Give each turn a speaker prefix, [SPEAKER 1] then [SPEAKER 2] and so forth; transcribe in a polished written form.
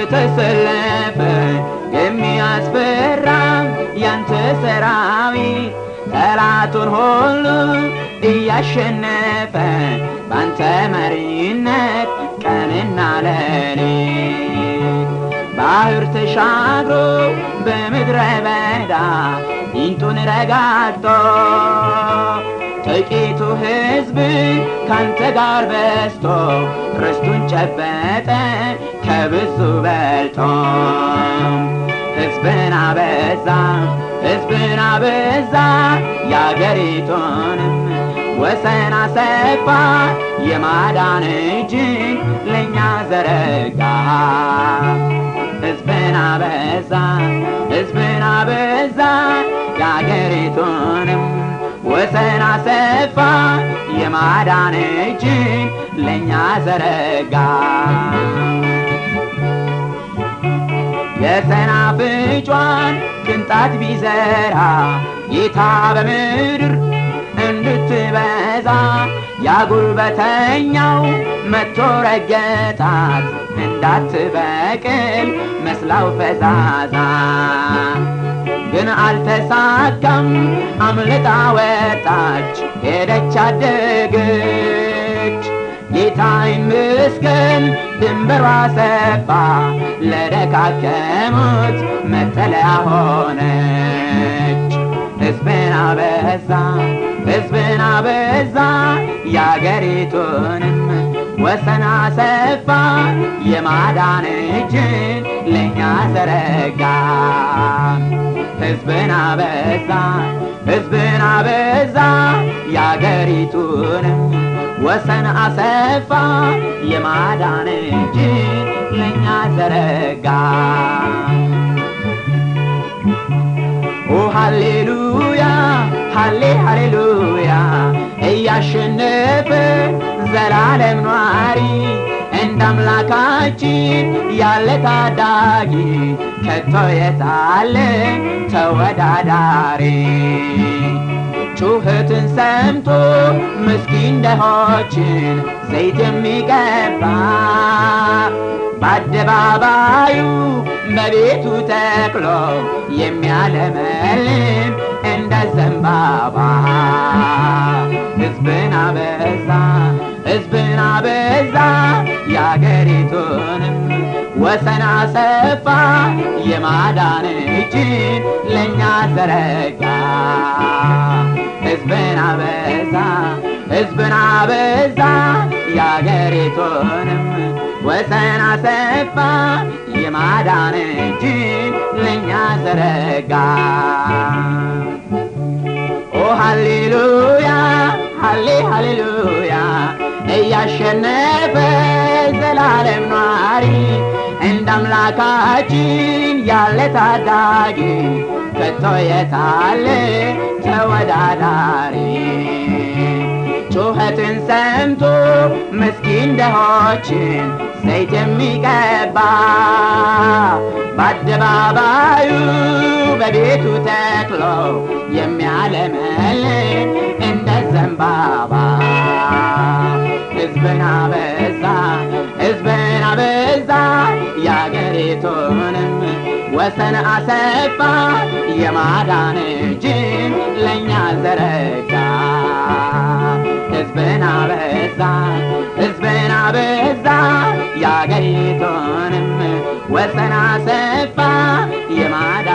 [SPEAKER 1] የተሰለፈ የሚያስፈራ ያንተ ሰራዊት ጠላቱን ሁሉ እያሸነፈ ባንተ መሪነት ቀንና ሌሊት ባህር ተሻግሮ በምድረ በዳ ይንጡን ረጋግጦ ጥቂቱ ሕዝብ ካንተ ጋር በስቶ ርስቱን ጨበጠ ከብዙ በልጦ ሕዝብን አበዛ ያገሪቱንም ወሰን አሰፋ የማዳን እጅን ለኛ ዘረጋ ሕዝብን አበዛ ያገሪቱንም ወሰን አሰፋ የማዳን እጅን ለኛ ዘረጋ የሰናፍጯን ቅንጣት ቢዘራ ጌታ በምድር እንድትበዛ ያጉልበተኛው መጥቶ ረገጣት እንዳትበቅል መስላው ፈዛዛ ግን አልተሳካም አምልጣ ወጣች ሄደች አደገች ጌታ ይመስገን ድንበሯ ሰፋ ለደካከሙት መጠለያ ሆነች ሕዝብን አበዛ ያገሪቱንም ወሰን አሰፋ የማዳን እጅን ለኛ ዘረጋ ሕዝብን አበዛ ያገሪቱንም ወሰን አሰፋ የማዳን እጅን ለኛ ዘረጋ ኦ ሃሌሉያ ሃሌሉያ እያሸነፈ ዘላለም ኗሪ እንዳምላካችን ያለ ታዳጊ ከቶ የታለ ተወዳዳሪ ጩኸትን ሰምቶ ምስኪን ደሆችን ዘይት የሚቀባ በአደባባዩ በቤቱ ተክሎ የሚያለመልም እንደ ዘንባባ ሕዝብን አበዛ ያገሪቱንም ወሰን አሰፋ የማዳን እጅን ለኛ ዘረጋ ሕዝብን አበዛ ያገሪቱንም ወሰን አሰፋ የማዳን እጅን ለኛ ዘረጋ ኦ ሃሌሉያ ሃሌሉያ እያሸነፈ ዘላለም ኗሪ እንዳምላካችን ያለ ታዳጊ ከቶ የታለ ተወዳዳሪ ጩኸትን ሰምቶ ምስኪን ደሆችን ዘይት የሚቀባ በአደባባዩ በቤቱ ተክሎ የሚያለመልም እንደ ዘንባባ ሕዝብን አበዛ ያገሪቱንም ወሰን አሰፋ የማዳን እጅን ለኛ ዘረጋ ሕዝብን አበዛ ያገሪቱንም ወሰን አሰፋ የማዳን